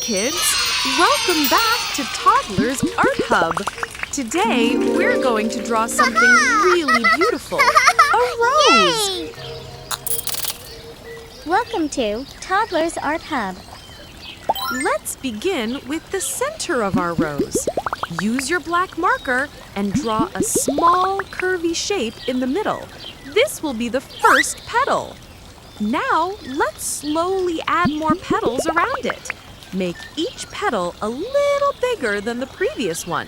kids! Welcome back to Toddlers Art Hub. Today, we're going to draw something really beautiful. A rose! Yay! Welcome to Toddlers Art Hub. Let's begin with the center of our rose. Use your black marker and draw a small, curvy shape in the middle. This will be the first petal. Now, let's slowly add more petals around it. Make each petal a little bigger than the previous one.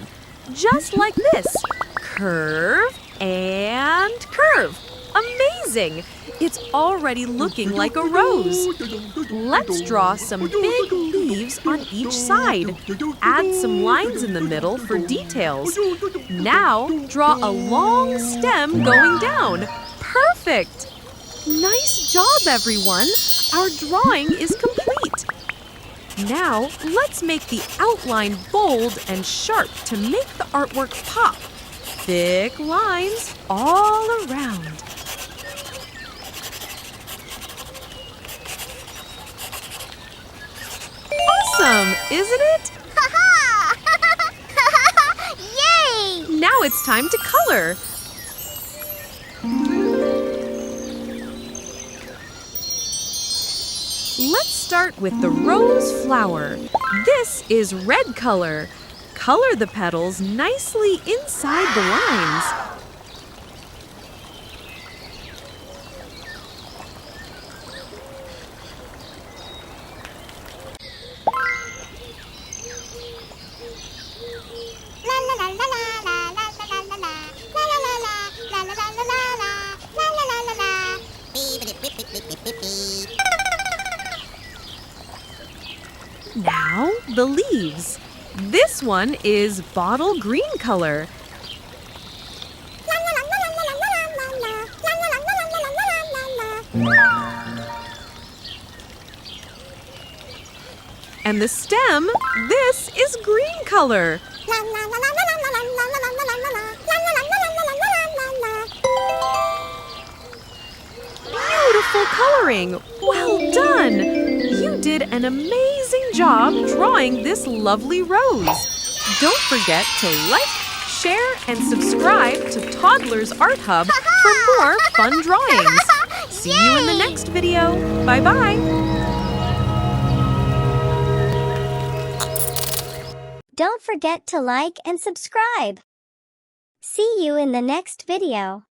Just like this. Curve and curve. Amazing! It's already looking like a rose. Let's draw some big leaves on each side. Add some lines in the middle for details. Now, draw a long stem going down. Perfect! Nice job, everyone! Our drawing is complete. Now, let's make the outline bold and sharp to make the artwork pop. Thick lines all around. Awesome, isn't it? Yay! Now it's time to color. Let's start with the rose flower. This is red color. Color the petals nicely inside the lines. Now, the leaves. This one is bottle green color. And the stem, this is green color. Beautiful coloring. Well done. You did an amazing job drawing this lovely rose. Don't forget to like, share, and subscribe to Toddlers Art Hub for more fun drawings. See you in the next video. Bye-bye. Don't forget to like and subscribe. See you in the next video.